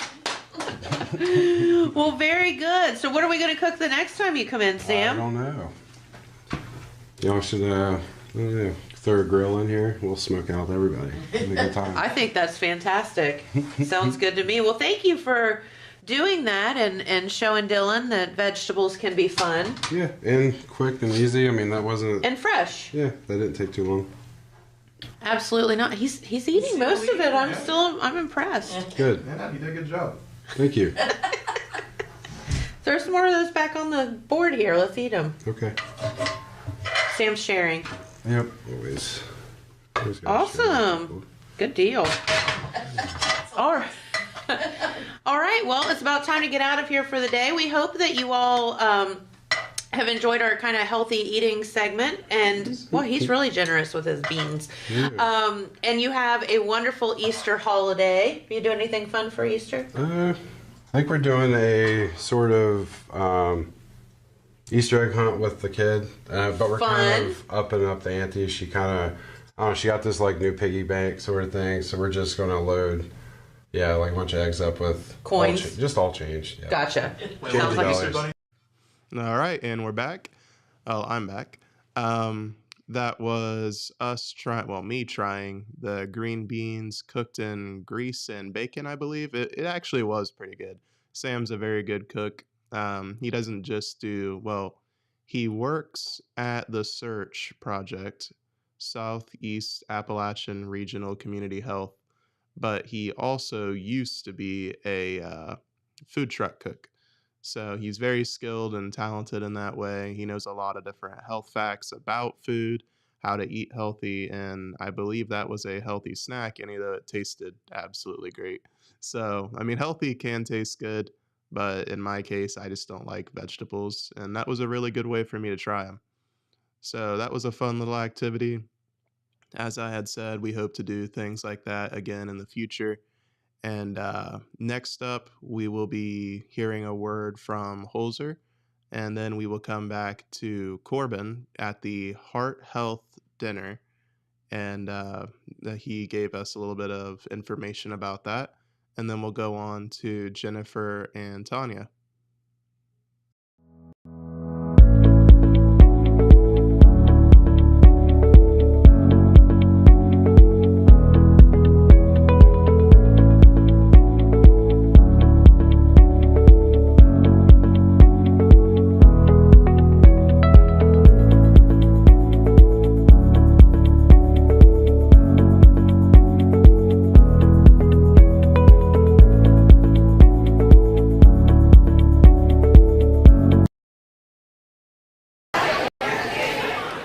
Well, very good. So what are we going to cook the next time you come in, I Sam? don't know. Y'all should I don't know, throw a grill in here. We'll smoke out everybody. Have a good time. I think that's fantastic. Sounds good to me. Well, thank you for doing that and showing Dylan that vegetables can be fun Yeah, and quick and easy. I mean, that wasn't. and fresh. Yeah, that didn't take too long. Absolutely not. He's eating most of it. I'm impressed. Good. Yeah, you did a good job. Thank you. Throw some more of those back on the board here. Let's eat them. Okay. Sam's sharing. Yep. Always. Always gotta share with Awesome. people. Good deal. All right. All right. Well, it's about time to get out of here for the day. We hope that you all have enjoyed our kind of healthy eating segment. And, well, he's really generous with his beans. Yeah. And you have a wonderful Easter holiday. You do anything fun for Easter? I think we're doing a sort of Easter egg hunt with the kid, but we're kind of upping up the ante. She kind of, I don't know, she got this like new piggy bank sort of thing, so we're just going to load, like a bunch of eggs up with Coins? just all change. Yeah. Gotcha. Change Sounds the like dollars. All right, and we're back. Oh, I'm back. That was us trying, well, me trying the green beans cooked in grease and bacon, I believe. It actually was pretty good. Sam's a very good cook. He doesn't just do, well, he works at the Search Project, Southeast Appalachian Regional Community Health, but he also used to be a food truck cook. So he's very skilled and talented in that way. He knows a lot of different health facts about food, how to eat healthy, and I believe that was a healthy snack, and it tasted absolutely great. So, I mean, healthy can taste good, but in my case, I just don't like vegetables, and that was a really good way for me to try them. So that was a fun little activity. As I had said, we hope to do things like that again in the future. And next up, we will be hearing a word from Holzer, and then we will come back to Corbin at the Heart Health Dinner. And he gave us a little bit of information about that. And then we'll go on to Jennifer and Tanya.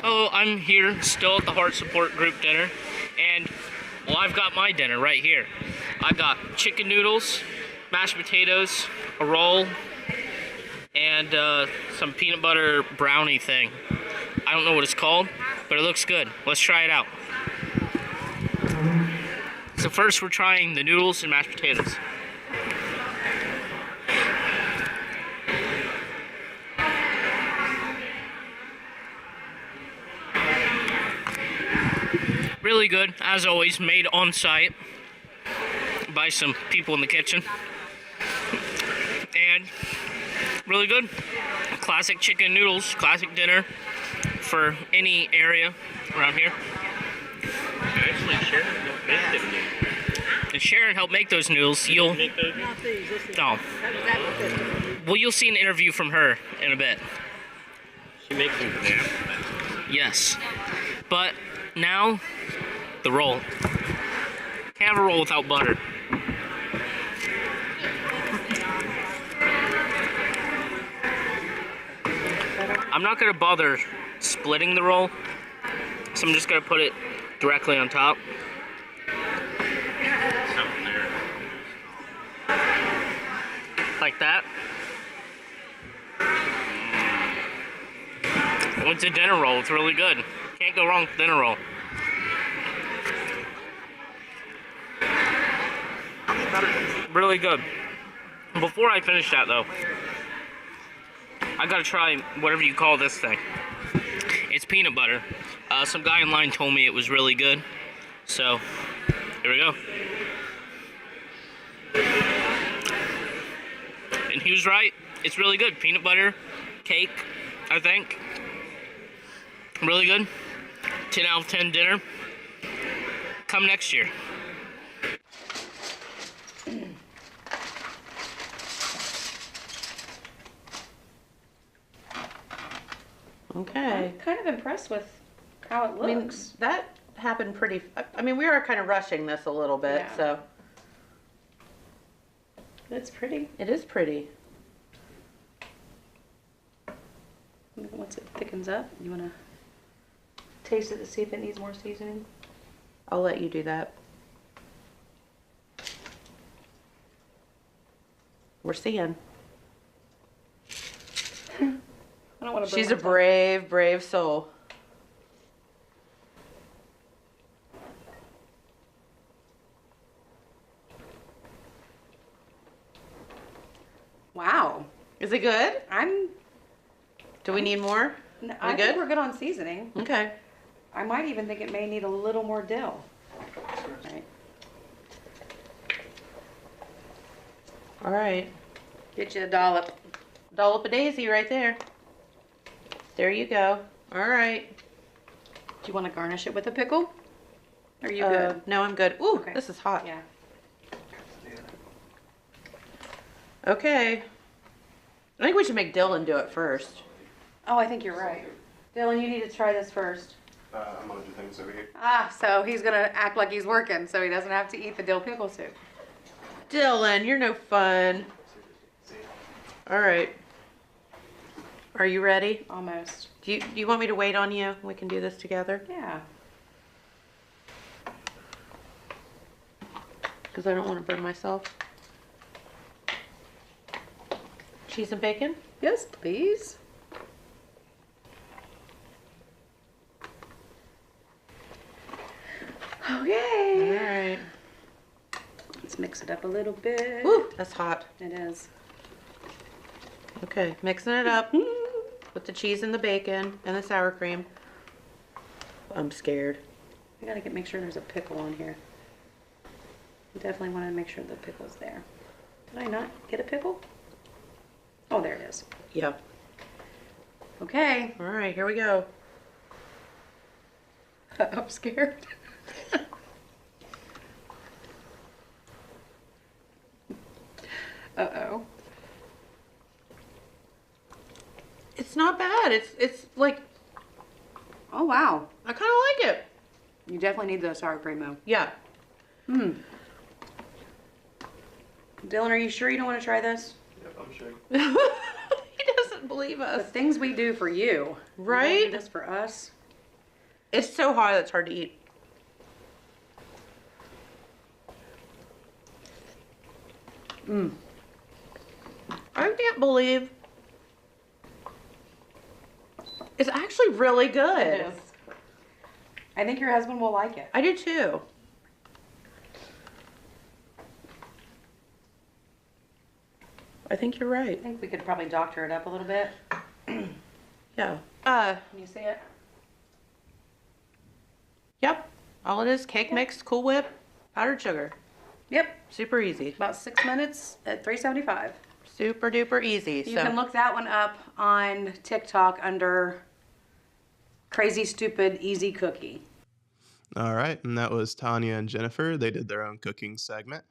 Oh, I'm here still at the Heart Support Group dinner, and well, I've got my dinner right here. I've got chicken noodles, mashed potatoes, a roll, and some peanut butter brownie thing. I don't know what it's called, but it looks good. Let's try it out. So first we're trying the noodles and mashed potatoes. Really good, as always, made on site by some people in the kitchen. And really good. Classic chicken noodles, classic dinner for any area around here. Actually, Sharon helped make them. If Sharon helped make those noodles, you'll... No. Well, you'll see an interview from her in a bit. She makes them now. Yes. But now, the roll. Can't have a roll without butter. I'm not going to bother splitting the roll, so I'm just going to put it directly on top. Like that. It's a dinner roll. It's really good. Can't go wrong with dinner roll. Really good. Before I finish that, though, I gotta try whatever you call this thing. It's peanut butter. Some guy in line told me it was really good. So, here we go. And he was right. It's really good. Peanut butter cake, I think. Really good. 10 out of 10 dinner. Come next year. Okay. I'm kind of impressed with how it I mean, looks. that happened pretty... I mean, we are kind of rushing this a little bit, Yeah. so... It's pretty. It is pretty. Once it thickens up, you want to taste it to see if it needs more seasoning? I'll let you do that. We're seeing. I don't want to. She's a brave, brave soul. Wow. Is it good? Do we need more? I good? think we're good on seasoning. Okay. I might even think it may need a little more dill. Right. All right. Get you a dollop. Dollop of daisy right there. There you go. All right. Do you want to garnish it with a pickle? Are you good? No, I'm good. Ooh, Okay. this is hot. Yeah. Okay. I think we should make Dillon do it first. Oh, I think you're right. Dillon, you need to try this first. I'm gonna do things over here. Ah, so he's gonna act like he's working, so he doesn't have to eat the dill pickle soup. Dillon, you're no fun. All right. Are you ready? Almost. Do you want me to wait on you? We can do this together? Yeah. Because I don't want to burn myself. Cheese and bacon? Yes, please. Okay. All right. Let's mix it up a little bit. Woo, that's hot. It is. Okay, mixing it up with the cheese and the bacon and the sour cream. I'm scared. I gotta make sure there's a pickle on here. I definitely want to make sure the pickle's there. Did I not get a pickle? Oh, there it is. Yeah. Okay. All right, here we go. I'm scared. Uh-oh. It's not bad. It's like, Oh, wow. I kind of like it. You definitely need the sour cream, though. Yeah. Dylan, are you sure you don't want to try this? Yep, I'm sure. He doesn't believe The us. things we do for you. Right? You don't do this for us. It's so hot it's hard to eat. I can't believe it's actually really good. It is. I think your husband will like it. I do too. I think you're right. I think we could probably doctor it up a little bit. Yeah. Can you see it? Yep. All it is, cake mix, Cool Whip, powdered sugar. Yep. Super easy. About 6 minutes at $3.75. Super duper easy. You can look that one up on TikTok under Crazy Stupid Easy Cookie. All right, and that was Tanya and Jennifer. They did their own cooking segment.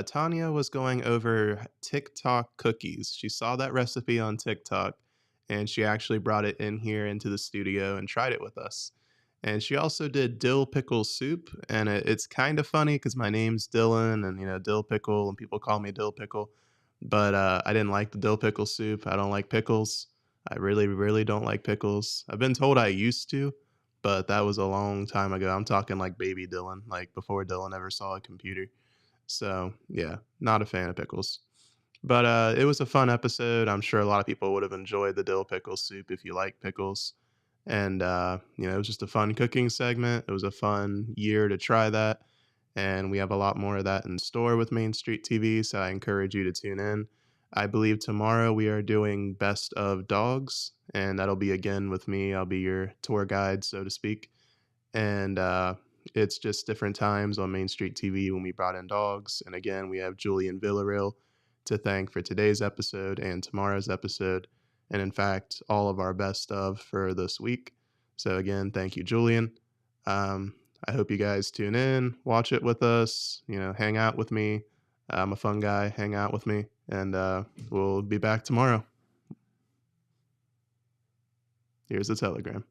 Tanya was going over TikTok cookies. She saw that recipe on TikTok, and she actually brought it in here into the studio and tried it with us. And she also did dill pickle soup, and it's kind of funny because my name's Dillon, and dill pickle, and people call me dill pickle. But I didn't like the dill pickle soup. I don't like pickles. I really, really don't like pickles. I've been told I used to, but that was a long time ago. I'm talking like baby Dillon, like before Dillon ever saw a computer. So yeah, not a fan of pickles. But it was a fun episode. I'm sure a lot of people would have enjoyed the dill pickle soup if you like pickles. And it was just a fun cooking segment. It was a fun year to try that. And we have a lot more of that in store with Main Street TV, so I encourage you to tune in. I believe tomorrow we are doing Best of Dogs, and that'll be again with me. I'll be your tour guide, so to speak. And it's just different times on Main Street TV when we brought in dogs. And again, we have Julian Villarreal to thank for today's episode and tomorrow's episode. And in fact, all of our best of for this week. So again, thank you, Julian. I hope you guys tune in, watch it with us, hang out with me. I'm a fun guy, hang out with me, and we'll be back tomorrow. Here's the telegram.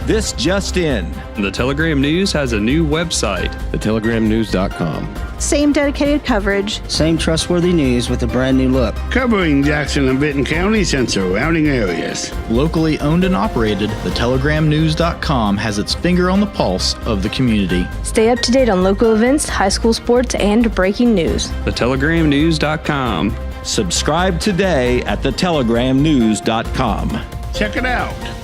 This just in. The Telegram News has a new website. TheTelegramNews.com. Same dedicated coverage. Same trustworthy news with a brand new look. Covering Jackson and Benton counties and surrounding areas. Locally owned and operated, TheTelegramNews.com has its finger on the pulse of the community. Stay up to date on local events, high school sports, and breaking news. TheTelegramNews.com. Subscribe today at TheTelegramNews.com. Check it out.